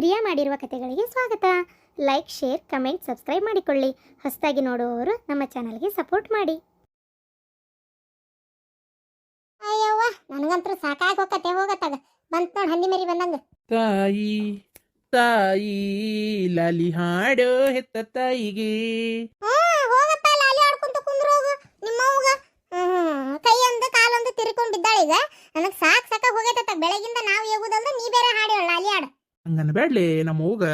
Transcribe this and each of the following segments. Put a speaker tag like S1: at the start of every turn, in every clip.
S1: ಪ್ರಿಯಾ ಮಾಡಿರುವ ಕಥೆಗಳಿಗೆ ಸ್ವಾಗತ. Like, share, comment, subscribe ಮಾಡಿಕೊಳ್ಳಿ. ಹೊಸದಾಗಿ ನೋಡುವವರು ನಮ್ಮ ಚಾನಲ್ಗೆ ಸಪೋರ್ಟ್ ಮಾಡಿ. ಅಯ್ಯವ್ವ, ನನಗಂತೂ ಸಾಕಾಗಿ ಹೋಗತ್ತೆ. ಹೋಗತ್ತಾಗ ಬಂತ ನೋಡಿ ಹಂದಿ ಮರಿ ಬಂದಂಗ.
S2: ತಾಯಿ ತಾಯಿ ಲಾಲಿ ಹಾಡೋ ಹೆತ್ತ ತಾಯಿಗೆ.
S1: ಹೋಗಪ್ಪ, ಲಾಲಿ ಆಡ್ಕೊಂತ ಕುಂದ್ರೋಗು ನಿಮ್ಮವ್ಗ. ಕೈ ಒಂದು ಕಾಲೊಂದು ತಿರ್ಕೊಂಡ್ ಬಿದ್ದಾಳೆ. ಈಗ ನನಗೆ ಸಾಕಾಗಿ ಹೋಗೈತ. ಬೆಳಗಿಂದ ನಾವು ಹೇಗುದಂದ್ರೆ ನೀ ಬೇರೆ ಹಾಡಿ ಲಾಲಿ ಹಾಡು.
S2: ಹಂಗನ ಬ್ಯಾಡ್ಲಿ ನಮ್ಮ ಅವ್ಗ.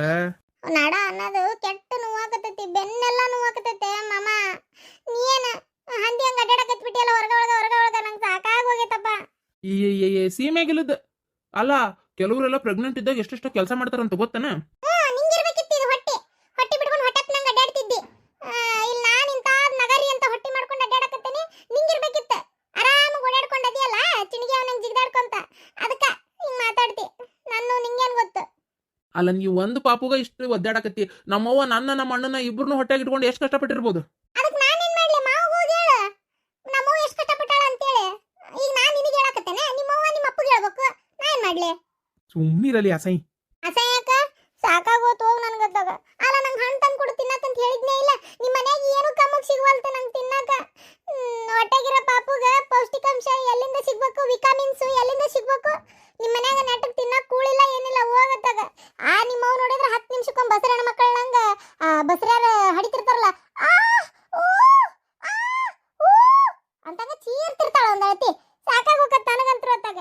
S1: ನಡ ಅನ್ನೋದು ಕೆಟ್ಟ ನೋವಾಕತೈತಿ, ಬೆನ್ನೆಲ್ಲ ನೋವಾಕತೈತೆ ಮಾಮ. ನೀನ್ ಹಂದಿ ಹಂಗ ಅಡ್ಡಾಡಕತ್ಬಿಟ್ಟಿಯಲ್ಲ ಹೊರಗ ಒಳಗ ನಂಗೆ ಸಾಕಾಗಿ ಹೋಗೈತಪ್ಪ.
S2: ಸೀಮೆಗಿಲ್ಲದ ಅಲ್ಲ, ಕೆಲವರೆಲ್ಲ ಪ್ರೆಗ್ನೆಂಟ್ ಇದ್ದಾಗ ಎಷ್ಟೆಷ್ಟು ಕೆಲಸ ಮಾಡ್ತಾರಂತ ಗೊತ್ತನ.
S1: ನಿಂಗಿರ್ಬೇಕಿತ್ತು ಇದು ಹೊಟ್ಟಿ ಬಿಟ್ಕೊಂಡು ಹೊಟ್ಟೆಪ್ ನಂಗೆ ಅಡ್ಡಾಡ್ತಿದ್ದಿ. ಇಲ್ಲಿ ನಾನು ಇಂತ ನಗರಿ ಅಂತ ಹೊಟ್ಟಿ ಮಾಡ್ಕೊಂಡು ಅಡ್ಡಾಡಕತ್ತೇನೆ. ನಿಂಗಿರ್ಬೇಕಿತ್ತು ಆರಾಮಾಗಿ ಓಡಾಡ್ಕೊಂಡದಿಯಲ್ಲ ಚಿಣಿಗೆ ಅವನಂಗೆ ಜಿಗ್ದಾಡ್ಕೊಂತ. ಅದಕ್ಕ ಹಿಂಗ್ ಮಾತಾಡ್ತಿ. ನಾನು ನಿಂಗೇನ್ ಗೊತ್ತು.
S2: ಅಲ್ಲ, ನೀವು ಒಂದು ಪಾಪುಗ ಇಷ್ಟು ಒದ್ದಾಡಕತ್ತಿ. ನಮ್ಮವ್ವ ನಮ್ಮ ಅಣ್ಣನ ಇಬ್ರು ಹೊಟ್ಟೆಗೆ ಇಟ್ಕೊಂಡು ಎಷ್ಟು ಕಷ್ಟಪಟ್ಟಿರ್ಬೋದು.
S1: ಅದಕ್ಕೆ ನಾನೇನ್ ಮಾಡ್ಲಿ? ಮಾವು ಹೋಗಿ ಹೇಳು ನಮ್ಮವ್ವ ಎಷ್ಟು ಕಷ್ಟಪಟ್ಟಾಳ ಅಂತೇಳಿ. ಈಗ ನಾನು ನಿನಗೆ ಹೇಳಕತ್ತೇನೆ, ನಿಮ್ಮವ್ವ ನಿಮ್ಮ ಅಪ್ಪಗೆ ಹೇಳ್ಬೇಕು. ನಾ ಏನ್ ಮಾಡ್ಲಿ?
S2: ಸುಮ್ಮನಿರಲಿ ಅಸೈ.
S1: ಅಸಹ್ಯಕ ಸಾಕಾಗೋತು ಹೋಗ್ ನನ್ಗತ್ತಾಗ. ಅಲ್ಲ, ನಂಗೆ ಹಣ್ಣು ತಂದು ಕೊಡು ತಿನ್ನಕಂತ ಹೇಳಿದ್ನೇ ಇಲ್ಲ. ನಿಮ್ಮ ಮನ್ಯಾಗ ಏನು ಕಮ್ಮಗ್ ಸಿಗುವಲ್ತ ನಂಗೆ ತಿನ್ನಕ. ಹೊಟ್ಟೆಗಿರೋ ಪಾಪುಗ ಪೌಷ್ಟಿಕಾಂಶ ಎಲ್ಲಿಂದ ಸಿಗ್ಬೇಕು, ವಿಟಮಿನ್ಸ್ ಎಲ್ಲಿಂದ ಸಿಗ್ಬೇಕು? ನಿಮ್ಮ ಮನ್ಯಾಗ ನೆಟ್ಟಗೆ ತಿನ್ನಕ್ ಕೂಳಿಲ್ಲ ಏನಿಲ್ಲ. ಹೋಗತ್ತಾಗ ನಿಮ್ಮವ್ ನೋಡಿದ್ರೆ 10 ನಿಮಿಷಕ್ಕೊಮ್ಮೆ ಬಸರಣ ಮಕ್ಕಳ ನಂಗ ಬಸರ್ಯಾರ ಹಡಿತಿರ್ತಾರಲ್ಲ, ಅಂತಂಗ ಚೀರ್ತಿರ್ತಾಳ ಒಂದಳತಿ. ಸಾಕಾಗ ಹೋಗತ್ತ ನನಗಂತೂ ಹೊತ್ತಾಗ.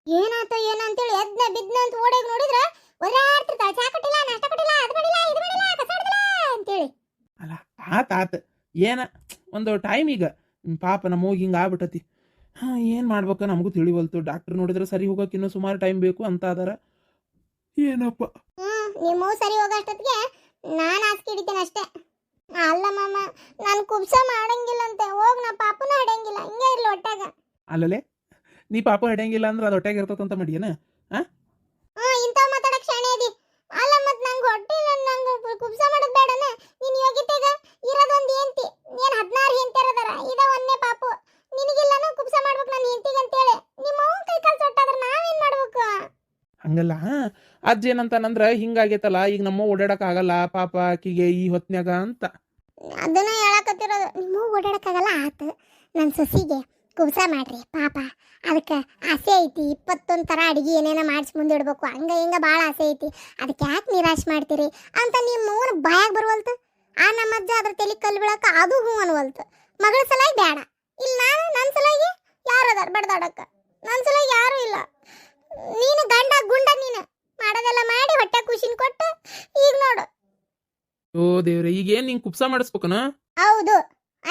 S1: ಏನಾಯ್ತು ಏನಂತೇಳಿ ಎದ್ನ ಬಿದ್ನ ಅಂತ ಓಡೋಗಿ ನೋಡಿದ್ರೆ ಒರಾಡ್ತಿರ್ತಾಳೆ. ಚಾ ಕೊಟ್ಟಿಲ್ಲ, ನಾಷ್ಟ ಕೊಟ್ಟಿಲ್ಲ, ಅದು ಮಾಡಿಲ್ಲ, ಇದು ಮಾಡಿಲ್ಲ, ಕಸ ಹೊಡೆದಿಲ್ಲ ಅಂತೇಳಿ.
S2: ಅಲ್ಲ, ಆತ ಏನ ಒಂದು ಟೈಮ್ ಈಗ ಪಾಪ ನಮ್ಮ ಹೋಗಿ ಹಿಂಗೆ ಆಗ್ಬಿಟ್ಟತಿ. ಏನು ಮಾಡ್ಬೇಕು ನಮಗೂ ತಿಳಿವಲ್ತು. ಡಾಕ್ಟರ್ ನೋಡಿದ್ರೆ ಸರಿ ಹೋಗೋಕೆ ಇನ್ನೂ ಸುಮಾರು ಟೈಮ್ ಬೇಕು ಅಂತ ಅದಾರ. ಏನಪ್ಪ
S1: ನಿಮ್ಮ ಸರಿ ಹೋಗೋಷ್ಟೊತ್ತಿಗೆ ನಾನು ಹಾಸಿಗೆ ಹಿಡಿತೇನೆ ಅಷ್ಟೇ. ಅಲ್ಲ ಮಾಮ, ನಾನು ಕುಬ್ಸ ಮಾಡಂಗಿಲ್ಲ ಅಂತೆ. ಹೋಗ್ ನಾ ಪಾಪನ ಹಡಂಗಿಲ್ಲ, ಹಿಂಗೆ ಇರ್ಲಿ ಹೊಟ್ಟಾಗ.
S2: ಅಲ್ಲಲೇ, ನೀ ಪಾಪ ಹಿಡಿಯಂಗಿಲ್ಲ ಅಂದ್ರೆ ಅದು ಹೊಟ್ಟೆಗೆ ಇರ್ತದಂತ ಮಾಡಿಯೇನ?
S1: ಇಂಥ ಮಾತಾಡಕ್ ಶಾಣೆ ಅದಿ. ಅಲ್ಲ ಮತ್ ನಂಗೆ ಹೊಟ್ಟಿಲ್ಲ, ನಂಗೆ ಕುಬ್ಸ ಮಾಡೋದು ಬೇಡನ? ನೀನ್ ಯೋಗಿತೆಗ ಇರೋದೊಂದು ಹೆಂಡ್ತಿ, ನೀನ್ 16 ಹೆಂಡ್ತಿಯರದಾರ, ಇದ ಒಂದೇ ಪಾಪು. ನಿನಗಿಲ್ಲನ ಕುಬ್ಸ ಮಾಡ್ಬೇಕು ನನ್ನ ಹೆಂಡ್ತಿಗೆ ಅಂತೇಳಿ. ನಿಮ್ಮ ಅವ್ನ ಕೈ ಕಾಲು ಸೊಟ್ಟಾದ್ರೆ ನಾವೇನ್ ಮಾಡ್ಬೇಕು?
S2: ಹಂಗಲ್ಲ, ಅಜ್ಜ ಏನಂತಾನಂದ್ರ ಹಿಂಗಾಗೈತಲ್ಲ, ಈಗ ನಮ್ಮ ಓಡಾಡಕ್ ಆಗಲ್ಲ ಪಾಪ ಆಕಿಗೆ ಈ ಹೊತ್ನ್ಯಾಗ ಅಂತ.
S1: ಅದನ್ನ ಹೇಳಕತ್ತಿರೋದು. ನಿಮ್ಮ ಓಡಾಡಕ್ಕಾಗಲ್ಲ ಆತು. ನನ್ನ ಸೊಸಿಗೆ ಕುಬ್ಸ ಮಾಡ್ರಿ ಪಾಪ, ಅದಕ್ಕೆ ಆಸೆ ಐತಿ. 21 ಥರ ಅಡಿಗೆ ಏನೇನೋ ಮಾಡಿಸಿ ಮುಂದೆ ಇಡ್ಬೇಕು, ಹಂಗ ಹಿಂಗ ಭಾಳ ಆಸೆ ಐತಿ. ಅದಕ್ಕೆ ಯಾಕೆ ನಿರಾಶೆ ಮಾಡ್ತೀರಿ ಅಂತ ನಿಮ್ಮ ಅವ್ನ ಬಾಯಾಗ ಬರುವಲ್ತು. ನಮ್ಮ ಅಜ್ಜ ಅದ್ರ ತಲೆ ಕಲ್ಲು ಬೀಳಕ ಅದು ಹೂ ಅನ್ವಲ್ತು. ಮಗಳ ಸಲಾಗಿ ಬೇಡ. ಇಲ್ಲ ನಾನು ನನ್ನ ಸಲಾಗಿ ಯಾರು ಅದಾರ ಬಡ್ದಾಡಕ್ಕ? ನನ್ನ ಸಲಾಗಿ ಯಾರು ಇಲ್ಲ. ನೀನು ಗಂಡ ಗುಂಡ, ನೀನು ಮಾಡೋದೆಲ್ಲ ಮಾಡಿ ಹೊಟ್ಟೆ ಖುಷಿನ ಕೊಟ್ಟು ಈಗ ನೋಡು.
S2: ಓ ದೇವ್ರೆ, ಈಗ ಏನ್ ನಿಂಗೆ ಕುಪ್ಸ ಮಾಡಿಸ್ಬೇಕನ?
S1: ಹೌದು,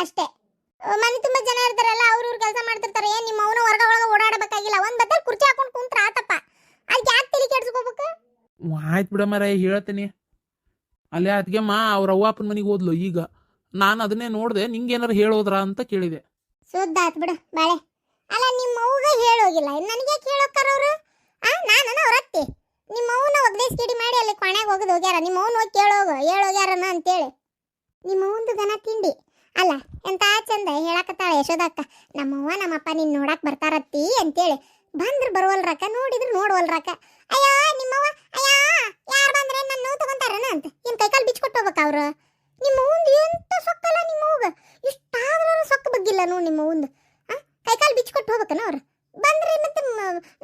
S1: ಅಷ್ಟೇ. ಮನೆ ತುಂಬಾ ಜನ ಇರ್ತಾರಲ್ಲ, ಅವ್ರ ಕೆಲಸ ಮಾಡ್ತಿರ್ತಾರೆ. ಏನ್ ನಿಮ್ಮ ಅವನ ಹೊರಗ ಒಳಗ ಓಡಾಡಬೇಕಾಗಿಲ್ಲ. ಒಂದ್ ಬದಲ್ ಕುರ್ಚಿ ಹಾಕೊಂಡು ಕುಂತ್ರ ಆತಪ್ಪ. ಅದಕ್ಕೆ ಯಾಕೆ ತಲೆ ಕೆಡ್ಸ್ಕೋಬೇಕು?
S2: ಆಯ್ತು ಬಿಡ ಮರ, ಹೇಳ್ತೀನಿ. ಅಲ್ಲೇ ಅದಕ್ಕೆ ಅವ್ರ ಅವ್ವ ಅಪ್ಪನ ಮನೆಗೆ ಹೋದ್ಲು. ಈಗ ನಾನು ಅದನ್ನೇ ನೋಡ್ದೆ, ನಿಂಗೇನಾರು ಹೇಳೋದ್ರ ಅಂತ ಕೇಳಿದೆ.
S1: ಸುದ್ದ ಆತ್ ಬಿಡು ಬಾಳೆ. ಅಲ್ಲ, ನಿಮ್ಮ ಅವ್ಗ ಹೇಳೋಗಿಲ್ಲ, ನನಗೆ ಕೇಳೋಕರವ್ರು. ನಾನು ಅವ್ರ ಅತ್ತಿ. ನಿಮ್ಮ ಅವ್ನ ಒಗ್ದೇಸ್ ಕಿಡಿ ಮಾಡಿ ಅಲ್ಲಿ ಕೊನೆಗೆ ಹೋಗದ್ ಹೋಗ್ಯಾರ. ನಿಮ್ಮ ಅವ್ನ ಹೋಗಿ ಕೇಳೋಗು ಹೇಳೋಗ್ಯಾರನ ಅಂತೇಳಿ. ನಿಮ್ಮ ಅವಂದು ದನ ತಿಂಡಿ ಅಲ್ಲ ಎಂತ ಚಂದ ಹೇಳಕತ್ತಾಳ ಯಶೋದಕ್ಕ. ನಮ್ಮವ್ವ ನಮ್ಮಪ್ಪ ನಿನ್ ನೋಡಕ್ ಬರ್ತಾರತ್ತಿ ಅಂತೇಳಿ. ಬಂದ್ರು ಬರುವಲ್ರಕ್ಕ, ನೋಡಿದ್ರು ನೋಡ್ವಲ್ರಕ್ಕ. ಅಯ್ಯೋ ನಿಮ್ಮವ್ವ, ಅಯ್ಯೋ ಯಾರು ಬಂದ್ರೆ ನನ್ನ ನೋವು ತಗೊಂತಾರನ ಅಂತ ಏನ್ ಕೈಕಾಲು ಬಿಚ್ಕೊಟ್ಟು ಹೋಗ್ಬೇಕ ಅವ್ರು? ನಿಮ್ಮ ಅವಂದು ಎಂತ ಸೊಕ್ಕಲ್ಲ. ನಿಮ್ಮ ಅವ್ಗ ಇಷ್ಟಾದ್ರೂ ಸೊಕ್ಕ ಬಗ್ಗಿಲ್ಲ ನೋಡಿ. ನಿಮ್ಮ ಅವಂದು ಕೈಕಾಲು ಬಿಚ್ಕೊಟ್ಟು ಹೋಗ್ಬೇಕನ ಅವ್ರು? ಬಂದ್ರೆ ಮತ್ತೆ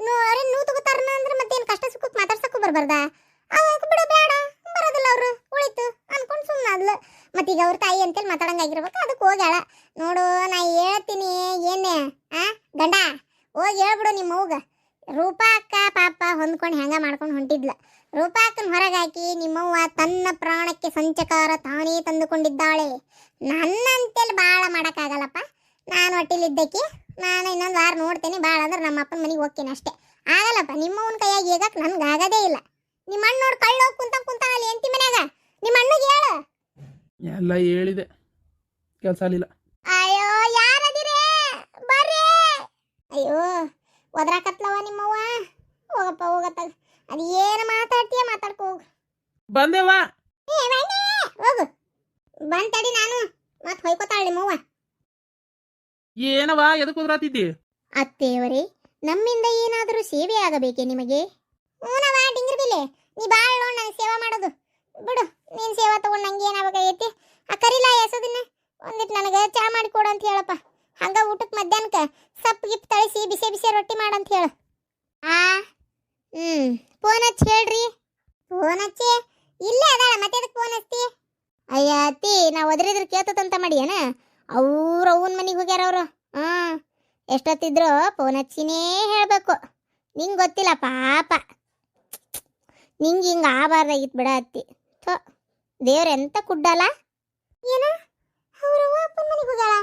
S1: ನೋವು ತಗೋತಾರನ ಅಂದ್ರೆ ಮತ್ತೇನು ಕಷ್ಟ ಸುಖಕ್ಕೆ ಮಾತಾಡ್ಸಕ್ಕೂ ಬರ್ಬಾರ್ದ? ಅವಾಗ ಬಿಡ ಬೇಡ ಬರೋದಿಲ್ಲ ಅವ್ರು, ಉಳಿತು ಅನ್ಕೊಂಡು ಸುಮ್ಮನಾದ್ಲು. ಮತ್ತೀಗ ಅವ್ರ ತಾಯಿ ಅಂತೇಳಿ ಮಾತಾಡಂಗಾಗಿರ್ಬೇಕು. ಅದಕ್ಕೆ ಹೋಗ್ಯಾಳ ನೋಡು. ನಾ ಹೇಳ್ತೀನಿ ಏನೇ ಗಂಡ ಹೋಗಿ ಹೇಳ್ಬಿಡು ನಿಮ್ಮ ಅವ್ಗ. ರೂಪಾ ಅಕ್ಕ ಪಾಪ ಹೊಂದ್ಕೊಂಡು ಹೆಂಗ ಮಾಡ್ಕೊಂಡು ಹೊಂಟಿದ್ಲ. ರೂಪಾ ಅಕ್ಕನ ಹೊರಗೆ ಹಾಕಿ ನಿಮ್ಮವ್ವ ತನ್ನ ಪ್ರಾಣಕ್ಕೆ ಸಂಚಕಾರ ತಾನೇ ತಂದುಕೊಂಡಿದ್ದಾಳೆ. ನನ್ನಂತೇಳಿ ಭಾಳ ಮಾಡೋಕ್ಕಾಗಲ್ಲಪ್ಪ. ನಾನು ಹೊಟ್ಟಿಲಿದ್ದಕ್ಕೆ ನಾನು ಇನ್ನೊಂದು ವಾರ ನೋಡ್ತೇನೆ. ಭಾಳ ಅಂದ್ರೆ ನಮ್ಮ ಅಪ್ಪನ ಮನೆಗೆ ಹೋಗ್ತೀನಿ ಅಷ್ಟೇ. ಆಗಲ್ಲಪ್ಪ, ನಿಮ್ಮವನ ಕೈಯಾಗಿ ಈಗಕ್ಕೆ ನನ್ಗೆ ಆಗದೇ ಇಲ್ಲ. ನಿಮ್ಮ ಅಣ್ಣ ನೋಡಿ ಕಳ್ಳೋಗಿ ಕುಂತಾನಲ್ಲಿ ಎಂತಿ ಮನ್ಯಾಗ. ನಿಮ್ಮ ಅಣ್ಣಗೆ ಹೇಳು.
S2: ಎಲ್ಲ ಹೇಳಿದೆ, ಕೆಲಸ ಆಗಲಿಲ್ಲ.
S1: ಅಯ್ಯೋ ಯಾರದಿರೇ ಬರ್ರಿ. ಅಯ್ಯೋ ಒದ್ರಾಕತ್ಲವ ನಿಮ್ಮವ್ವ. ಹೋಗಪ್ಪ ಹೋಗತ್ತಾಗ. ಅದು ಏನು ಮಾತಾಡ್ತೀಯ ಮಾತಾಡ್ಕೊ ಹೋಗು.
S2: ಬಂದೇವಾ
S1: ಹೋಗು. ಬಂತಡಿ, ನಾನು ಮತ್ತೆ ಹೊಯ್ಕೋತಾಳೆ ನಿಮ್ಮವ್ವ.
S2: ಏನವಾ ಎದಕ್ಕೆ ಹೋದ್ರಾತಿದ್ದಿ?
S1: ಅತ್ತೆಯವರೇ, ನಮ್ಮಿಂದ ಏನಾದರೂ ಸೇವೆ ಆಗಬೇಕೇ ನಿಮಗೆ? ಹೂನವ ಡಿಂಗ್ರಬಿಲೆ, ನೀ ಬಾಳ್ ನೋಡ್ ನಂಗೆ ಸೇವಾ ಮಾಡೋದು ಬಿಡು. ನೀನ್ ಸೇವಾ ತಗೊಂಡ್ ನಂಗೆ ಏನಾಗಬೇಕಾಗೈತಿ? ಆ ಕರಿಲಾ ಎಸೋದಿನ ಒಂದಿಟ್ಟು ನನಗೆ ಚಾ ಮಾಡಿ ಕೊಡು ಅಂತ ಹೇಳಪ್ಪ. ಹಂಗ ಊಟಕ್ಕೆ ಮಧ್ಯಾಹ್ನಕ್ಕೆ ಸಪ್ಪು ಗಿಪ್ ತಳಿಸಿ ಬಿಸಿ ಬಿಸಿ ರೊಟ್ಟಿ ಮಾಡಂತ ಹೇಳು. ಆ ಫೋನ್ ಹಚ್ಚಿ ಹೇಳ್ರಿ. ಫೋನ್ ಹಚ್ಚಿ ಇಲ್ಲೇ ಅದಾಳ, ಮತ್ತೆ ಅದಕ್ಕೆ ಫೋನ್ ಹಚ್ಚಿ? ಅಯ್ಯ ಅತ್ತಿ, ನಾ ಒದರಿದ್ರೆ ಕೇಳ್ತದಂತ ಮಾಡಿ ಏನ? ಅವ್ರ ಅವನ ಮನೆಗೆ ಹೋಗ್ಯಾರ ಅವರು. ಎಷ್ಟೊತ್ತಿದ್ರು ಫೋನ್ ಹಚ್ಚಿನೇ ಹೇಳ್ಬೇಕು. ನಿಂಗೆ ಗೊತ್ತಿಲ್ಲ ಪಾಪ, ನಿಂಗೆ ಹಿಂಗೆ ಆಗಬಾರ್ದಾಗಿತ್ತು ಬಿಡ ಅತ್ತಿ. ಥೋ, ದೇವ್ರ ಎಂತ ಕುಡ್ಡಲ್ಲ. ಏನ ಅವ್ರ ಅಪ್ಪನ ಮನೆಗೆ ಹೋಗ್ಯಾಳ?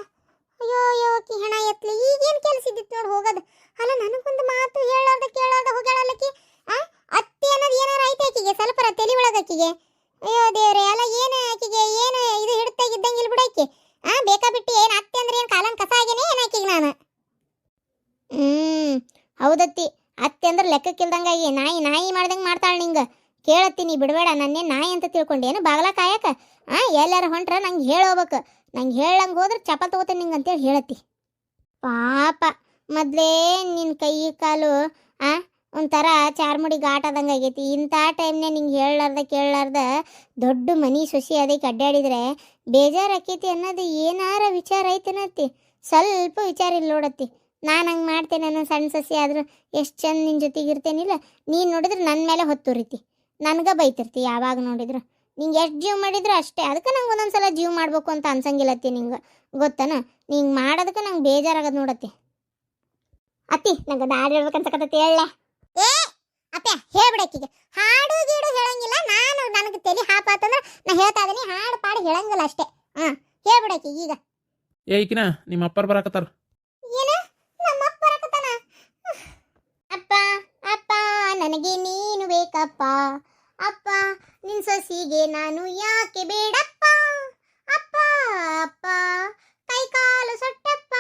S1: ಅಯ್ಯೋ ಅಯ್ಯೋ, ಆಕಿ ಹೆಣ ಎತ್ಲಿ. ಈಗೇನು ಕೆಲಸ ಇದ್ದಿತ್ತು ನೋಡಿ ಹೋಗೋದು. ಅಲ್ಲ, ನನಗೊಂದು ಮಾತು ಹೇಳಾರ್ದ ಕೇಳಾರ್ದ ಹೋಗ್ಯಾಳಲ್ಲಕ್ಕಿ. ಅತ್ತಿ ಅನ್ನೋದು ಏನಾರ ಐತೆ ಆಕಿಗೆ ಸ್ವಲ್ಪರ ತಲೆ ಒಳಗೆ ಆಕಿಗೆ? ಅಯ್ಯೋ ದೇವ್ರೆ, ಅಲ್ಲ ಏನು ಆಕಿಗೆ ಏನು ಇದು ಹಿಡ್ತಾಗಿದ್ದಂಗಿಲ್ಲ ಬಿಡಾಕಿ. ಬೇಕಾ ಬಿಟ್ಟು ಏನು ಅತ್ತೆ ಅಂದ್ರೆ ಏನು ಕಾಲನ್ ಕಸ ಆಗೇನೆ ಏನು ಆಕಿಗೆ ನಾನು? ಹೌದತ್ತಿ, ಅತ್ತೆ ಅಂದ್ರೆ ಲೆಕ್ಕಕ್ಕಿಲ್ದಂಗಾಗಿ ನಾಯಿ ನಾಯಿ ಮಾಡ್ದಂಗೆ ಮಾಡ್ತಾಳೆ ನಿಂಗೆ. ಕೇಳತ್ತೀನಿ ಬಿಡಬೇಡ, ನನ್ನೇ ನಾಯಿ ಅಂತ ತಿಳ್ಕೊಂಡೇನು ಬಾಗಲ ಕಾಯಕ? ಎಲ್ಲಾರ ಹೊಂಟ್ರ ನಂಗೆ ಹೇಳೋಗ್ಬೇಕು. ನಂಗೆ ಹೇಳಂಗೆ ಹೋದ್ರೆ ಚಪಲ್ ತಗೋತೇನೆ ನಿಂಗೆ ಅಂತೇಳಿ ಹೇಳತ್ತಿ. ಪಾಪ ಮೊದಲೇ ನಿನ್ನ ಕೈ ಕಾಲು ಒಂಥರ ಚಾರ್ಮುಡಿ ಘಾಟದಂಗೆ ಆಗೈತಿ. ಇಂಥ ಟೈಮ್ನೇ ನಿಂಗೆ ಹೇಳಾರ್ದ ಕೇಳಾರ್ದ ದೊಡ್ಡ ಮನಿ ಸೊಸಿ ಅದಕ್ಕೆ ಅಡ್ಡಾಡಿದ್ರೆ ಬೇಜಾರು ಆಕೈತಿ ಅನ್ನೋದು ಏನಾರ ವಿಚಾರ ಐತೆನತ್ತಿ? ಸ್ವಲ್ಪ ವಿಚಾರ ಇಲ್ಲ ನೋಡತ್ತಿ. ನಾನು ಹಂಗೆ ಮಾಡ್ತೇನೆ, ನನ್ನ ಸಣ್ಣ ಸಸಿ ಆದರೂ ಎಷ್ಟು ಚಂದ ನಿನ್ನ ಜೊತೆಗೆ ಇರ್ತೇನಿಲ್ಲ. ನೀನು ನೋಡಿದ್ರೆ ನನ್ನ ಮೇಲೆ ಹೊತ್ತುರಿತಿ, ನನಗೆ ಬೈತಿರ್ತಿ ಯಾವಾಗ ನೋಡಿದ್ರು. ನಿಂಗೆ ಎಷ್ಟು ಜೀವ ಮಾಡಿದ್ರು ಅಷ್ಟೇ. ಅದಕ್ಕೆ ನಂಗೆ ಒಂದೊಂದು ಸಲ ಜೀವ ಮಾಡ್ಬೇಕು ಅಂತ ಅನ್ಸಂಗಿಲ್ಲತ್ತಿ. ನಿಂಗೆ ಗೊತ್ತನ, ನಿಂಗೆ ಮಾಡೋದಕ್ಕೆ ನಂಗೆ ಬೇಜಾರಾಗದು ನೋಡತ್ತಿ. ಅತ್ತಿ, ನಂಗೆ ದಾರಿ ಹೇಳ್ಬೇಕಂತಕತ್ತೈತಿ ಹೇಳ. ಏ ಅಪ್ಪ, ಹೇಳ್ಬಿಡಕ್ಕಿಗೆ ಹಾಡು ಗೀಡು ಹೇಳಂಗಿಲ್ಲ. ನಾನು ನನಗೆ ತಲೆ ಹಾಪಾತಂದ್ರೆ ನಾ ಹೇಳ್ತಾ ಇದೀನಿ, ಹಾಡು ಪಾಡು ಹೇಳಂಗಿಲ್ಲ ಅಷ್ಟೇ. ಹೇಳ್ಬಿಡಕ್ಕಿ ಈಗ.
S2: ಏಕಿನ ನಿಮ್ಮ ಅಪ್ಪರ್ ಬರಾಕತ್ತಾರ.
S1: ಏನ ನಮ್ಮ ಅಪ್ಪ ಬರಾಕತ್ತಾನ? ಅಪ್ಪ ಅಪ್ಪ ನನಗೆ ನೀನು ಬೇಕಪ್ಪ, ಅಪ್ಪ ನಿನ್ ಸೊಸಿಗೆ ನಾನು ಯಾಕೆ ಬೇಡಪ್ಪ, ಅಪ್ಪ ಅಪ್ಪ ಕೈ ಕಾಲು ಸೊಟ್ಟಪ್ಪ,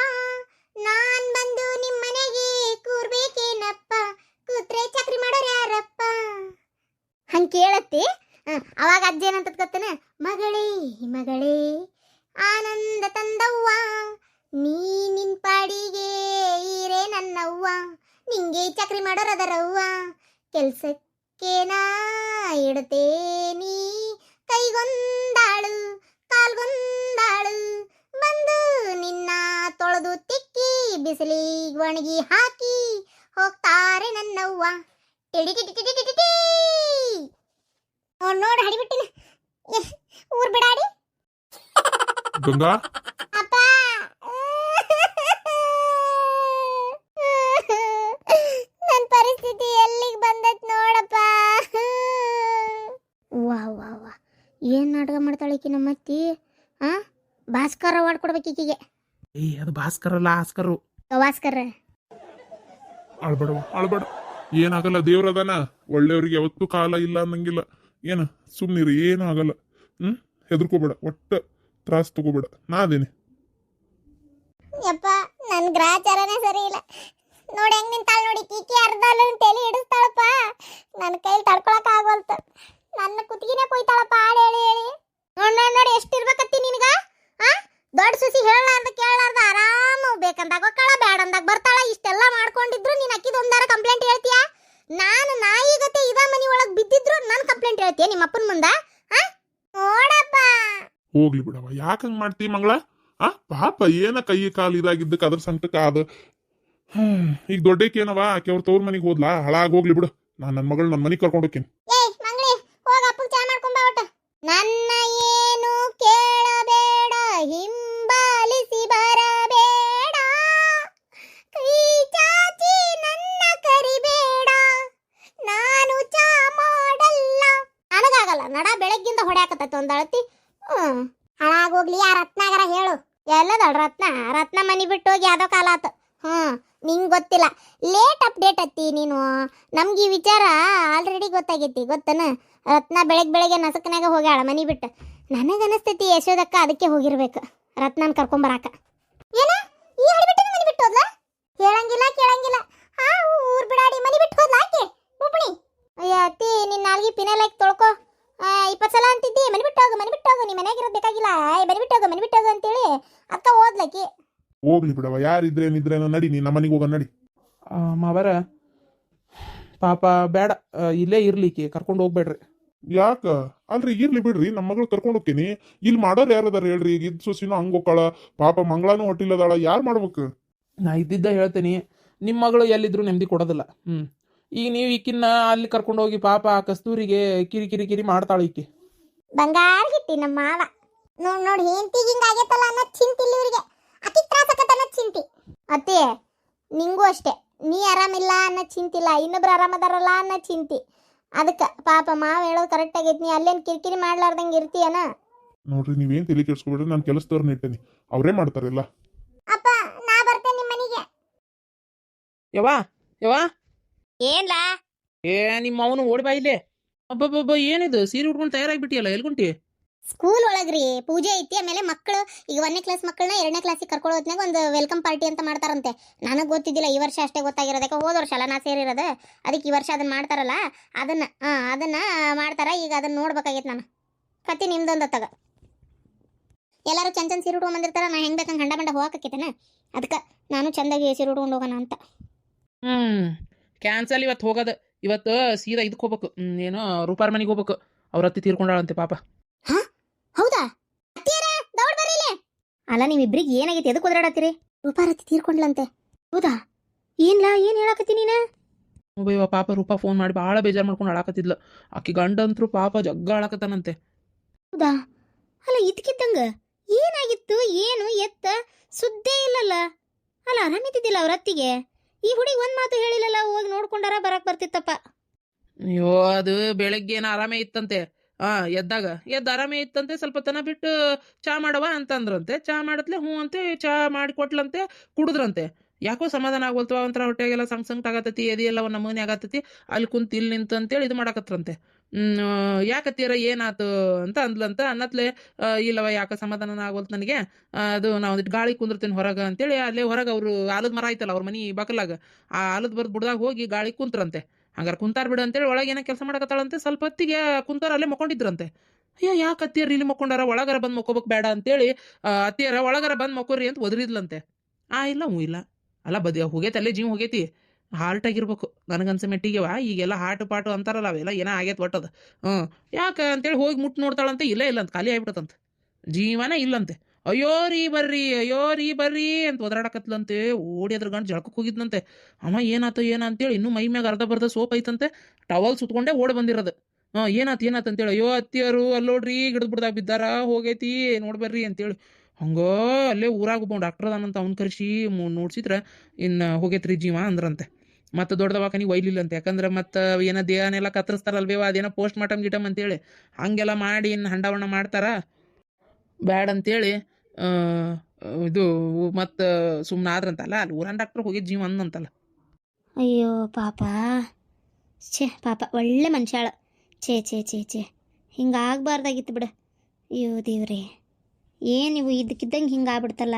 S1: ನಾನ್ ಬಂದು ನಿಮ್ಮನೆಗೆ ಕೂರ್ಬೇಕೇನಪ್ಪ, ಕೂತ್ರೆ ಚಕ್ರಿ ಮಾಡೋರು ಯಾರಪ್ಪ? ಹಂಗೆ ಕೇಳತ್ತಿ. ಅವಾಗ ಅಜ್ಜ ಏನಂತ ಗೊತ್ತೇನ? ಮಗಳೇ ಮಗಳೇ ಆನಂದ ತಂದವ್ವ, ನೀ ನಿನ್ ಪಾಡಿಗೆ ಈರೇ ನನ್ನವ್ವ, ನಿಂಗೆ ಚಕ್ರಿ ಮಾಡೋರದರವ್ವ, ಕೆಲ್ಸಕ್ಕೆ ನಾ ಇಡ್ತೇನಿ, ಕೈಗೊಂದಾಳು ಕಾಲ್ಗೊಂದಾಳು, ಬಂದು ನಿನ್ನ ತೊಳೆದು ತಿಕ್ಕಿ ಬಿಸಿಲಿಗೆ ಒಣಗಿ ಹಾಕಿ ಹೋಗ್ತಾರೆ ನನ್ನವ್ವ. ನೋಡು ಹಡಿಬಿಟ್ಟಿನ ಊರ್ ಬಿಡಾಡಿ.
S3: ಗಂಗಾ,
S1: ಅಪ್ಪ ನನ್ನ ಪರಿಸ್ಥಿತಿ ಎಲ್ಲಿಗೆ ಬಂದೈತ್ ನೋಡಪ್ಪ. ವಾ ವಾ ವಾ, ಏನ್ ನಾಟಕ ಮಾಡ್ತಾಳೆ ಈಕಿ ನಮ್ಮತ್ತಿ? ಭಾಸ್ಕರ ಅವಾರ್ಡ್ ಕೊಡ್ಬೇಕು ಈಕಿಗೆ.
S2: ಅದು ಭಾಸ್ಕರ್ ಅಲ್ಲ, ಆಸ್ಕರು.
S1: ಗವಾಸ್ಕರ್.
S3: ಅಳ್ಬೇಡ ಅಳ್ಬೇಡ, ಏನಾಗಲ್ಲ. ದೇವ್ರದಾನ, ಒಳ್ಳೆಯವ್ರಿಗೆ ಯಾವತ್ತೂ ಕಾಲ ಇಲ್ಲ ಅನ್ನಂಗಿಲ್ಲ. ಏನ ಸುಮ್ನಿರಿ, ಏನೂ ಆಗಲ್ಲ. ಹೆದರ್ಕೋಬೇಡ, ಒಟ್ಟ ತ್ರಾಸ ತಗೋಬೇಡ, ನಾ ಅದೇನೆ.
S1: ಯಪ್ಪ, ನನ್ ಗ್ರಾಚಾರನೇ ಸರಿ ಇಲ್ಲ ನೋಡಿ. ಹೆಂಗ್ ನಿಂತಾಳ ನೋಡಿ, ಕೀಕಿ ಅರ್ಧ ತಲೆ ಹಿಡಿಸ್ತಾಳಪ್ಪ. ನನ್ನ ಕೈಲಿ ತಡ್ಕೊಳಕ್ ಆಗೋಲ್ತ. ನನ್ನ ಕುತ್ತಿಗೆನೇ ಕೊಯ್ತಾಳಪ್ಪ ಹಾಡು ಹೇಳಿ ಹೇಳಿ. ನೋಡ್ ನೋಡ್ ನೋಡಿ ಎಷ್ಟಿರ್ಬೇಕತ್ತಿ ನಿನಗ? ದೊಡ್ಡ ಸುಸಿ ಹೇಳಲಾರ್ದ ಕೇಳಲಾರ್ದ ಆರಾಮ ಬೇಕಂದಾಗ ಹೋಗ್ತಾಳ, ಬ್ಯಾಡಂದಾಗ ಬರ್ತಾಳ. ಇಷ್ಟೆಲ್ಲ ಮಾಡ್ಕೊಂಡಿದ್ರು ನೀನ್ ಅಕ್ಕಿದ ಒಂದಾರ ಕಂಪ್ಲೇಂಟ್ ಹೇಳ್ತೀಯ? ನಾನು ನಾಯಿ ಗತೆ ಇದ ಮನಿ ಒಳಗ್ ಬಿದ್ದಿದ್ರು ನನ್ ಕಂಪ್ಲೇಂಟ್ ಹೇಳ್ತೀಯ ನಿಮ್ಮ ಅಪ್ಪನ ಮುಂದ? ನೋಡಪ್ಪ,
S3: ಹೋಗ್ಲಿ ಬಿಡವ, ಯಾಕಂಗ್ ಮಾಡ್ತಿ ಮಂಗಳ? ಪಾಪ ಏನ ಕೈ ಕಾಲು ಇದಾಗಿದ್ದಕ್ಕೆ ಅದ್ರ ಸಂಕಟ ಆದ. ಈಗ ದೊಡ್ಡಕೇನವ, ಆಕೆ ಅವ್ರ ತವ್ರ ಮನಿಗೆ ಹೋದ್ಲಾ, ಹಾಳಾಗಿ ಹೋಗ್ಲಿ ಬಿಡು. ನಾನು ನನ್ನ ಮಗಳು ನನ್ನ ಮನಿಗೆ ಕರ್ಕೊಂಡು ಹೋಗ್ತೀನಿ.
S1: ಏಯ್ ಮಂಗ್ಳಿ, ಹೋಗ ಅಪ್ಪಗೆ ಚಾ ಮಾಡ್ಕೊಂಡ್ ಬಾ. ಒಟ್ಟ ನನ್ನ ಏನು ಕೇಳಬೇಡ, ಹಿಂಬಾಲಿಸಿ ಬರಬೇಡ, ಕೈ ಚಾಚಿ ನನ್ನ ಕರಿಬೇಡ, ನಾನು ಚಾ ಮಾಡಲ್ಲ. ನನಗಾಗಲ್ಲ, ನಡ ಬೆಳಗ್ಗಿಂದ ಹೊಡ್ಯಾಕತ್ತ ಒಂದಳತಿ. ಹಾಳಾಗೋಗ್ಲಿ. ಆ ರತ್ನಾಗರ ಹೇಳು, ಎಲ್ಲದಳ ರತ್ನ? ರತ್ನ ಮನಿ ಬಿಟ್ಟು ಹೋಗಿ ಯಾವ್ದೋ ಕಾಲ ಆತ. ನಿಂಗೆ ಗೊತ್ತಿಲ್ಲ, ಲೇಟ್ ಅಪ್ಡೇಟ್ ಅತ್ತಿ ನೀನು. ನಮ್ಗೆ ಈ ವಿಚಾರ ಆಲ್ರೆಡಿ ಗೊತ್ತಾಗೈತಿ, ಗೊತ್ತನ? ರತ್ನ ಬೆಳಗ್ಗೆ ನಸಕನಾಗ ಹೋಗ್ಯಾಳ ಮನಿ ಬಿಟ್ಟು. ನನಗನಿಸ್ತೈತಿ ಯಶೋದಕ್ಕ ಅದಕ್ಕೆ ಹೋಗಿರ್ಬೇಕು ರತ್ನನ್ ಕರ್ಕೊಂಬರಾಕ. ಏನ ಈ ಹಡಿಬಿಟ್ಟು ಮನಿ ಬಿಟ್ಟು ಹೋದ್ಲ? ಹೇಳಂಗಿಲ್ಲ ಕೇಳಂಗಿಲ್ಲ. ಊರ್ ಬಿಡಾಡಿ ಮನಿ ಬಿಟ್ಟು ಹೋದ್ಲ ಆಕೆ ಉಪ್ಪಣಿ? ಅಯ್ಯ ಅತ್ತಿ, ನಿನ್ನ ನಾಲ್ಗಿ ಪಿನಲಾಕಿ ತೊಳ್ಕೊ. 20 ಸಲ ಅಂತಿದ್ದಿ ಮನಿ ಬಿಟ್ಟು ಹೋಗು, ಮನಿ ಬಿಟ್ಟು ಹೋಗು, ನೀ ಮನ್ಯಾಗಿರೋದು ಬೇಕಾಗಿಲ್ಲ, ಮನಿ ಬಿಟ್ಟು ಹೋಗು, ಮನಿ ಬಿಟ್ಟು ಹೋಗು ಅಂತೇಳಿ ಅಕ್ಕ ಓದ್ಲಕ್ಕಿ.
S3: ಹೋಗ್ಲಿ ಬಿಡವ, ಯಾರಿದ್ರೇನಿದ್ರೇನೋ, ನಡಿ, ನೀ ನಮ್ಮ ಮನೆಗೆ ಹೋಗ ನಡಿ.
S2: ಮಾವರ ಪಾಪ ಬೇಡ, ಇಲ್ಲೇ ಇರ್ಲಿಕ್ಕೆ ಕರ್ಕೊಂಡು ಹೋಗ್ಬೇಡ್ರಿ.
S3: ಯಾಕ ಅಲ್ರಿ ಇರ್ಲಿ ಬಿಡ್ರಿ, ನಮ್ಮ ಮಗಳು ಕರ್ಕೊಂಡು ಹೋಗ್ತೀನಿ. ಇಲ್ಲಿ ಮಾಡೋರು ಯಾರದಾರ ಹೇಳ್ರಿ? ಈಗ ಇದ್ ಸೊಸಿನೂ ಹಂಗ ಹೋಗ್ಕಾಳ, ಪಾಪ ಮಂಗಳಾನು ಹೊಟ್ಟಿಲ್ಲದಾಳ, ಯಾರು ಮಾಡ್ಬೇಕು?
S2: ನಾ ಇದ್ದಿದ್ದ ಹೇಳ್ತೀನಿ, ನಿಮ್ಮ ಮಗಳು ಎಲ್ಲಿದ್ರು ನೆಮ್ಮದಿ ಕೊಡೋದಿಲ್ಲ. ಈಗ ನೀವು ಈಕಿನ್ನ ಅಲ್ಲಿ ಕರ್ಕೊಂಡು ಹೋಗಿ ಪಾಪ ಆ ಕಸ್ತೂರಿಗೆ ಕಿರಿ ಕಿರಿ ಕಿರಿ ಮಾಡ್ತಾಳೆ ಈಕಿ.
S1: ಬಂಗಾರ ಹಿಟ್ಟಿ ನಮ್ಮ ಮಾವ ನೋಡಿ ಹೆಂಡತಿಗೆ ಹಿಂಗ ಆಗೈತಲ್ಲ ಅನ್ನೋ ಚಿಂತಿಲ್ಲ ಇವ್ರಿಗೆ. ಅತಿ ತ್ರಾಸಕತ್ತ ಅನ್ನೋ ಚಿಂತಿ. ಅತ್ತೆ ನಿಂಗೂ ಅಷ್ಟೇ, ನೀ ಆರಾಮಿಲ್ಲ ಅನ್ನೋ ಚಿಂತಿಲ್ಲ, ಇನ್ನೊಬ್ರು ಆರಾಮದಾರಲ್ಲ ಅನ್ನೋ ಚಿಂತಿ. ಅದಕ್ಕೆ ಪಾಪ ಮಾವ ಹೇಳೋದು ಕರೆಕ್ಟ್ ಆಗೈತಿ. ನೀ ಅಲ್ಲೇನು ಕಿರಿಕಿರಿ ಮಾಡ್ಲಾರ್ದಂಗೆ ಇರ್ತೀಯನ?
S3: ನೋಡ್ರಿ ನೀವೇನ್ ತಲೆ ಕೆಡ್ಸ್ಕೊಬೇಡ್ರಿ, ನಾನು ಕೆಲಸದವ್ರನ್ನ ಇಟ್ಟೇನಿ, ಅವರೇ ಮಾಡ್ತಾರಲ್ಲ.
S1: ಅಪ್ಪ ನಾ ಬರ್ತೇನೆ ನಿಮ್ಮ ಮನೆಗೆ.
S2: ಯವಾ ಯವಾ,
S1: ಏನ್ಲಾ?
S2: ಏ ನಿಮ್ಮ ಅವನು ಓಡಿ ಬಾ ಇಲ್ಲೇ. ಅಬ್ಬಬ್ಬಬ್ಬ, ಏನಿದು ಸೀರೆ ಉಟ್ಕೊಂಡು ತಯಾರಾಗಿಬಿಟ್ಟಿಯಲ್ಲ, ಎಲ್ಗುಂಟಿ?
S1: ಸ್ಕೂಲ್ ಒಳಗ್ರಿ ಪೂಜೆ ಐತಿ. ಆಮೇಲೆ ಮಕ್ಕಳು ಈಗ 1ನೇ ಕ್ಲಾಸ್ ಮಕ್ಕಳನ್ನ 2ನೇ ಕ್ಲಾಸಿಗೆ ಕರ್ಕೊಳ್ಳೋ ಹೊತ್ನಾಗ ಒಂದು ವೆಲ್ಕಮ್ ಪಾರ್ಟಿ ಅಂತ ಮಾಡ್ತಾರಂತೆ. ನನಗೆ ಗೊತ್ತಿದ್ದಿಲ್ಲ, ಈ ವರ್ಷ ಅಷ್ಟೇ ಗೊತ್ತಾಗಿರೋದು. ಯಾಕೆ ಹೋದ ವರ್ಷ ಅಲ್ಲ ನಾ ಸೇರಿರೋದು, ಅದಕ್ಕೆ ಈ ವರ್ಷ ಅದನ್ನ ಮಾಡ್ತಾರಲ್ಲ, ಅದನ್ನ ಮಾಡ್ತಾರ. ಈಗ ಅದನ್ನ ನೋಡ್ಬೇಕಾಗೈತೆ ನಾನು. ಕತ್ತಿ ನಿಮ್ದೊಂದು ತಗ. ಎಲ್ಲರೂ ಚಂದ ಸೀರೆ ಉಟ್ಕೊಂಡ್ ಬಂದಿರ್ತಾರ, ನಾ ಹೆಂಗ್ ಬೇಕಂಗೆ ಹಂಡ ಬಂಡ ಹೋಗಕೈತೇನ, ಅದಕ್ಕೆ ನಾನು ಚಂದಾಗಿ ಸೀರೆ ಉಟ್ಕೊಂಡು ಹೋಗೋಣ ಅಂತ.
S2: ಕ್ಯಾನ್ಸಲ್ ಇವತ್ತು ಹೋಗೋದು. ಇವತ್ತು ಸೀದಾ ಇದಕ್ಕೆ ಹೋಗ್ಬೇಕು, ಏನೋ ರೂಪಾರ್ ಮನೆಗೆ ಹೋಗ್ಬೇಕು. ಅವ್ರ ಅತ್ತಿ ತೀರ್ಕೊಂಡಾಳಂತೆ ಪಾಪ.
S1: ಹೌದಾ? ದೌಡ್ ಬರೀಲೆ. ಅಲ್ಲ ನೀವಿಬ್ರಿಗೆ ಏನಾಗೈತಿ? ಎದಕ್ಕೆ ಒದರಾಡತ್ತೀರಿ? ರೂಪಾರತಿ ತೀರ್ಕೊಂಡ್ಲಂತೆ. ಹೌದಾ? ಏನ್ಲಾ, ಏನ್ ಹೇಳಕತ್ತಿ ನೀನ?
S2: ಒಬ್ಬ ಪಾಪ ರೂಪಾ ಫೋನ್ ಮಾಡಿ ಭಾಳ ಬೇಜಾರು ಮಾಡ್ಕೊಂಡು ಅಳಾಕತ್ತಿದ್ಲು. ಆಕಿ ಗಂಡಂತ್ರು ಪಾಪ ಜಗ್ಗ ಅಳಾಕತ್ತಾನಂತೆ.
S1: ಹೌದಾ? ಅಲ್ಲ ಇದಕ್ಕಿದ್ದಂಗ ಏನಾಗಿತ್ತು? ಏನು ಎತ್ತ ಸುದ್ದೇ ಇಲ್ಲಲ್ಲ. ಅಲ್ಲ ಆರಾಮಿದ್ದಿದ್ದಿಲ್ಲ ಅವ್ರ ಅತ್ತಿಗೆ. ಈ ಹುಡುಗಿ ಒಂದ್ ಮಾತು ಹೇಳಿಲ್ಲಲ್ಲ, ಹೋಗಿ ನೋಡ್ಕೊಂಡಾರ ಬರಕ್ ಬರ್ತಿತ್ತಪ್ಪ.
S2: ಅಯ್ಯೋ, ಅದು ಬೆಳಗ್ಗೆ ಏನೋ ಆರಾಮೇ ಇತ್ತಂತೆ. ಎದ್ದು ಆರಾಮೇ ಇತ್ತಂತೆ. ಸ್ವಲ್ಪ ತನ ಬಿಟ್ಟು ಚಾ ಮಾಡವ ಅಂತಂದ್ರಂತೆ. ಚಾ ಮಾಡತ್ಲೆ ಹ್ಞೂ ಅಂತೆ ಚಾ ಮಾಡಿ ಕೊಟ್ಲಂತೆ. ಕುಡಿದ್ರಂತೆ. ಯಾಕೋ ಸಮಾಧಾನ ಆಗೋಲ್ತವ, ಒಂಥರ ಹೊಟ್ಟೆಗೆಲ್ಲ ಸಂಗ್ ಆಗತ್ತತಿ, ಎದೆಯೆಲ್ಲ ಒಂದು ನಮೂನೆ ಆಗತ್ತತಿ. ಅಲ್ಲಿ ಕುಂತು ಇಲ್ಲಿ ನಿಂತು ಅಂತೇಳಿ ಇದು ಮಾಡಕತ್ರಂತೆ. ಯಾಕತ್ತೀರ ಏನಾತು ಅಂತ ಅಂದ್ಲಂತ. ಅನ್ನತ್ಲೆ ಇಲ್ಲವ ಯಾಕೆ ಸಮಾಧಾನ ಆಗೋಲ್ತು ನನಗೆ, ಅದು ನಾವು ಒಂದಿಟ್ಟು ಗಾಳಿ ಕುಂದಿರ್ತೀನಿ ಹೊರಗೆ ಅಂತೇಳಿ ಅಲ್ಲೇ ಹೊರಗೆ ಅವರು ಆಲದ ಮರ ಆಯ್ತಲ್ಲ ಅವ್ರ ಮನೆ ಬಕಲಾಗ, ಆ ಆಲದ ಬರದ್ ಬುಡ್ದಾಗ ಹೋಗಿ ಗಾಳಿ ಕುಂತ್ರಂತೆ. ಹಂಗಾರೆ ಕುಂತಾರ್ ಬಿಡು ಅಂತೇಳಿ ಒಳಗೆ ಏನೋ ಕೆಲಸ ಮಾಡಕತ್ತಾಳಂತೆ. ಸ್ವಲ್ಪ ಹೊತ್ತಿಗೆ ಕುಂತಾರ ಅಲ್ಲೇ ಮಕ್ಕೊಂಡಿದ್ರಂತೆ. ಅಯ್ಯೋ ಯಾಕೆ ಅತ್ತಿಯರ್ ಇಲ್ಲಿ ಮಕ್ಕೊಂಡಾರ, ಒಳಗರ ಬಂದು ಮಕ್ಕೋಬೇಕು ಬೇಡ ಅಂತೇಳಿ ಅತ್ತಿಯರ ಒಳಗರ ಬಂದು ಮಕ್ಕೋರಿ ಅಂತ ಒದರಿದ್ಲಂತೆ. ಇಲ್ಲ ಹ್ಞೂ ಇಲ್ಲ, ಅಲ್ಲ ಹೋಗೈತೆ ಅಲ್ಲೇ ಜೀವ ಹೋಗೈತಿ, ಹಾರ್ಟ್ ಆಗಿರ್ಬೇಕು ನನಗನ್ಸ ಮೆಟ್ಟಿಗೆವ. ಈಗೆಲ್ಲ ಹಾರ್ಟ್ ಪಾಟು ಅಂತಾರಲ್ಲ, ಅವೆಲ್ಲ ಏನೋ ಆಗೈತೆ ಒಟ್ಟದ. ಯಾಕೆ ಅಂತೇಳಿ ಹೋಗಿ ಮುಟ್ಟು ನೋಡ್ತಾಳಂತೆ. ಇಲ್ಲ ಅಂತ ಖಾಲಿ ಆಗ್ಬಿಟ್ಟದಂತೆ, ಜೀವನೇ ಇಲ್ಲಂತೆ. ಅಯ್ಯೋ ರೀ ಬರ್ರಿ ಅಂತ ಒದರಾಡಕತ್ಲಂತೆ. ಓಡಿ ಅದ್ರ ಗಂಡು ಜಳಕಕ್ಕೆ ಹೋಗಿದ್ನಂತೆ. ಅಮ್ಮ ಏನಾತ ಅಂತೇಳಿ ಇನ್ನೂ ಮೈ ಮ್ಯಾಗ ಅರ್ಧ ಬರ್ಧ ಸೋಪ್ ಐತಂತೆ. ಟವಲ್ ಸುತ್ಕೊಂಡೇ ಓಡಿ ಬಂದಿರೋದು. ಏನಾತ ಅಂತೇಳಿ, ಅಯ್ಯೋ ಅತ್ತಿಯರು ಅಲ್ಲೋಡ್ರಿ ಗಿಡದ ಬಿಡ್ದಾಗ ಬಿದ್ದಾರ, ಹೋಗೈತಿ ನೋಡ್ಬರ್ರಿ ಅಂತೇಳಿ. ಹಂಗೋ ಅಲ್ಲೇ ಊರಾಗ ಒಬ್ಬ ಡಾಕ್ಟರ್ ಅದಾನಂತ, ಅವ್ನು ಕರೆಸಿ ನೋಡ್ಸಿದ್ರೆ ಇನ್ನು ಹೋಗೈತ್ರಿ ಜೀವ ಅಂದ್ರಂತೆ. ಮತ್ತು ದೊಡ್ಡ ದವಾಖಾನಿಗೆ ಒಯ್ಲಿಲ್ಲಂತೆ. ಯಾಕಂದ್ರೆ ಮತ್ತು ಏನೋ ದೇಹನೆಲ್ಲ ಕತ್ತರಿಸ್ತಾರಲ್ವೇವ, ಅದೇನೋ ಪೋಸ್ಟ್ ಮಾರ್ಟಮ್ ಗಿಟಮ್ ಅಂತೇಳಿ ಹಂಗೆಲ್ಲ ಮಾಡಿ ಇನ್ನು ಹಂಡಾವಣ ಮಾಡ್ತಾರ, ಬ್ಯಾಡ ಅಂತೇಳಿ ಇದು ಮತ್ತು ಸುಮ್ಮನೆ ಆದ್ರಂತಲ್ಲ. ಅಲ್ಲಿ ಊರನ್ ಡಾಕ್ಟ್ರ್ ಹೋಗಿದ್ದು ಜೀವ ಅಂದಂತಲ್ಲ.
S1: ಅಯ್ಯೋ ಪಾಪ, ಪಾಪ ಒಳ್ಳೆ ಮನುಷ್ಯಾಳ. ಛೇ ಹಿಂಗಾಗಬಾರ್ದಾಗಿತ್ತು ಬಿಡು. ಅಯ್ಯೋ ದೇವ್ರೇ, ಏನು ಇವು ಇದ್ದಕ್ಕಿದ್ದಂಗೆ ಹಿಂಗಾಗ್ಬಿಡ್ತಲ್ಲ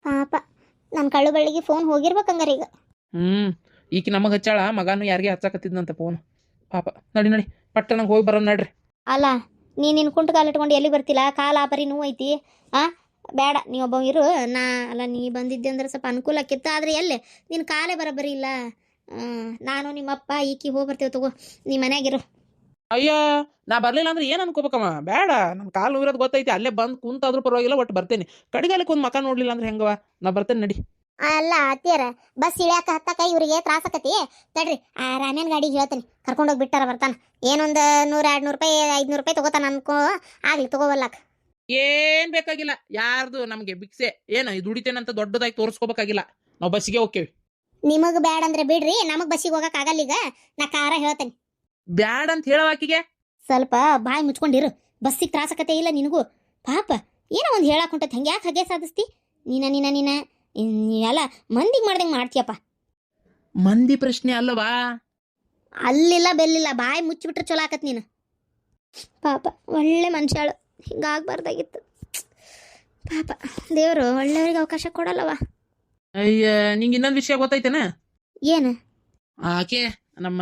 S1: ಪಾಪ. ನನ್ನ ಕಳ್ಳು ಬಳ್ಳಿಗೆ ಫೋನ್ ಹೋಗಿರ್ಬೇಕಂಗಾರ ಈಗ.
S2: ಈಕಿ ನಮಗೆ ಹಚ್ಚಾಳ, ಮಗನೂ ಯಾರಿಗೆ ಹಚ್ಚಾಕತ್ತಿದ್ನಂತ ಫೋನ್. ಪಾಪ ನಡಿ ಪಟ್ಟಣಕ್ಕೆ ಹೋಗಿ ಬರೋಣ ನಡ್ರಿ.
S1: ಅಲ್ಲ ನೀನು ಕುಂಟು ಕಾಲು ಇಟ್ಕೊಂಡು ಎಲ್ಲಿ ಬರ್ತಿಲ್ಲ, ಕಾಲ ಬರೀ ನೋವು ಐತಿ. ಬೇಡ ನೀ ಒಬ್ಬ ಇರು. ನೀ ಬಂದಿದ್ದೆ ಅಂದ್ರೆ ಸ್ವಲ್ಪ ಅನುಕೂಲ ಆಕಿತ್ತು. ಆದರೆ ಎಲ್ಲೇ ನಿನ್ನ ಕಾಲೇ ಬರೋಬ್ಬರಿ ಇಲ್ಲ. ನಾನು ನಿಮ್ಮಪ್ಪ ಈಕಿ ಹೋಗಿ ಬರ್ತೇವೆ ತಗೋ, ನೀ ಮನ್ಯಾಗಿರು.
S2: ಅಯ್ಯ ನಾ ಬರ್ಲಿಲ್ಲ ಅಂದ್ರೆ ಏನು ಅನ್ಕೋಬೇಕಮ್ಮ, ಬೇಡ. ನನ್ನ ಕಾಲು ಇರೋದು ಗೊತ್ತೈತಿ, ಅಲ್ಲೇ ಬಂದು ಕುಂತಾದ್ರೂ ಪರವಾಗಿಲ್ಲ, ಒಟ್ಟು ಬರ್ತೇನೆ. ಕಡಿಗಾಲಕ್ಕೆ ಒಂದು ಮಕ ನೋಡ್ಲಿಲ್ಲ ಅಂದ್ರೆ ಹೆಂಗವ, ನಾ ಬರ್ತೇನೆ ನಡಿ.
S1: ಅಲ್ಲ ಅತ್ತಿಯರ ಬಸ್ ಇಳ್ಯಾಕ ಹತ್ತಕ ಇವರಿಗೆ ತ್ರಾಸಕತಿ. ತಡ್ರಿ ಆ ರಾಮ್ಯಾನ್ ಗಾಡಿಗೆ ಹೇಳ್ತೀನಿ, ಕರ್ಕೊಂಡೋಗಿ ಬಿಟ್ಟಾರ ಬರ್ತಾನ. ಏನೊಂದು 100-200 ರೂಪಾಯಿ 500 ರೂಪಾಯಿ ತಗೋತಾನ ಅನ್ಕೋ. ಆಗ್ಲಿ ತಗೋವಲ್ಲಾಕ.
S2: ಏನ್ ಬೇಕಾಗಿಲ್ಲ ಯಾರ್ದು ನಮ್ಗೆ ಭಿಕ್ಷೆ ಏನು ದುಡಿತೇನಂತ ದೊಡ್ಡದಾಗಿ ತೋರಿಸ್ಕೋಬೇಕಾಗಿಲ್ಲ. ನಾವು ಬಸ್ಸಿಗೆ ಹೋಗ್ತೇವೆ.
S1: ನಿಮಗ್ ಬ್ಯಾಡ ಅಂದ್ರೆ ಬಿಡ್ರಿ, ನಮಗ್ ಬಸ್ಸಿಗೆ ಹೋಗಕ್ ಆಗಲ್ಲ. ಈಗ ನಾ ಕಾರ ಹೇಳ್ತೇನೆ.
S2: ಬ್ಯಾಡ ಅಂತ ಹೇಳವಾಕಿಗೆ
S1: ಸ್ವಲ್ಪ ಬಾಯಿ ಮುಚ್ಕೊಂಡಿರು. ಬಸ್ಸಿಗೆ ತ್ರಾಸಕತೆ ಇಲ್ಲ ನಿನಗೂ. ಪಾಪ ಏನೋ ಒಂದು ಹೇಳಕ್ ಹೊಂಟತ್, ಹಂಗೆ ಯಾಕೆ ಹಾಗೆ ಸಾಧಿಸ್ತಿ ನೀನ ಎಲ್ಲ ಮಂದಿಗೆ ಮಾಡ್ದಂಗೆ ಮಾಡ್ತೀಯಪ್ಪ.
S2: ಮಂದಿ ಪ್ರಶ್ನೆ ಅಲ್ಲವಾ,
S1: ಅಲ್ಲಿಲ್ಲ ಬೆಲ್ಲಿಲ್ಲ, ಬಾಯಿ ಮುಚ್ಚಿಬಿಟ್ರೆ ಚಲೋ ಆಕತ್ ನೀನು. ಪಾಪ ಒಳ್ಳೆ ಮನುಷ್ಯಾಳು, ಹಿಂಗಾಗಬಾರ್ದಾಗಿತ್ತು. ಪಾಪ ದೇವರು ಒಳ್ಳೆಯವ್ರಿಗೆ ಅವಕಾಶ ಕೊಡಲ್ಲವ.
S2: ಅಯ್ಯ ನಿಂಗೆ ಇನ್ನೊಂದು ವಿಷಯ ಗೊತ್ತೈತೇನ?
S1: ಏನು?
S2: ಆಕೆ ನಮ್ಮ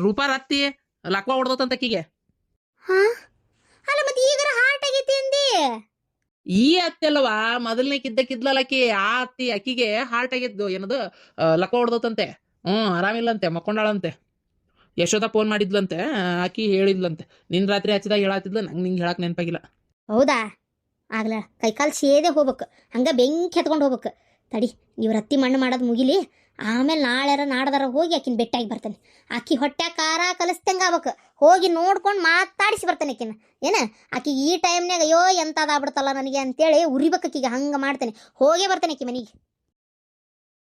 S2: ರೂಪಾರ ಅತ್ತಿ ಲಕ್ವ ಹೊಡ್ದೋತಂತ ಅಕ್ಕಿಗೆ.
S1: ಅಲ್ಲ ಮತ್ತೆ ಈಗಾರ ಹಾರ್ಟ್ ಆಗೈತಿ ಅಂದಿ.
S2: ಈ ಅತ್ತಿ ಅಲ್ಲವಾ, ಮೊದಲನೇ ಕಿದ್ದಕ್ಕಿದ್ಲಲ್ಲ ಆಕಿ, ಆ ಅತ್ತಿ ಅಕ್ಕಿಗೆ ಹಾರ್ಟ್ ಆಗಿದ್ದು ಏನದು ಲಕ್ವ ಹೊಡ್ದೋತಂತೆ. ಆರಾಮಿಲ್ಲಂತೆ, ಮಕ್ಕೊಂಡಾಳಂತೆ. ಯಶೋದ ಫೋನ್ ಮಾಡಿದ್ಲಂತೆ, ಆಕಿ ಹೇಳಿದ್ಲಂತೆ. ನಿನ್ನ ರಾತ್ರಿ ಹಚ್ಚಿದಾಗ ಹೇಳತ್ತಿದ್ಲು, ನಂಗೆ ನಿಂಗೆ ಹೇಳಕ್ಕೆ ನೆನಪಾಗಿಲ್ಲ.
S1: ಹೌದಾ? ಆಗ್ಲ ಕೈಕಾಲು ಸೇದೆ ಹೋಗ್ಬೇಕು, ಹಂಗೆ ಬೆಂಕಿ ಎತ್ಕೊಂಡು ಹೋಗ್ಬೇಕು. ತಡಿ, ಇವ್ರ ಹತ್ತಿ ಮಣ್ಣು ಮಾಡೋದು ಮುಗಿಲಿ, ಆಮೇಲೆ ನಾಳೆರ ನಾಡ್ದಾರ ಹೋಗಿ ಆಕಿನ ಬೆಟ್ಟಾಗಿ ಬರ್ತಾನೆ. ಆಕಿ ಹೊಟ್ಟೆ ಖಾರ ಕಲಿಸ್ದಂಗೆ ಆಗ್ಬೇಕು, ಹೋಗಿ ನೋಡ್ಕೊಂಡು ಮಾತಾಡಿಸಿ ಬರ್ತಾನೆ ಆಕಿನ. ಏನು ಆಕಿ ಈ ಟೈಮ್ನಾಗ ಅಯ್ಯೋ ಎಂಥದ್ದು ಆಗ್ಬಿಡ್ತಲ್ಲ ನನಗೆ ಅಂತೇಳಿ ಉರಿಬೇಕು ಆಕಿಗೆ, ಹಂಗೆ ಮಾಡ್ತಾನೆ. ಹೋಗೇ ಬರ್ತಾನೆ ಆಕಿ ಮನೆಗೆ.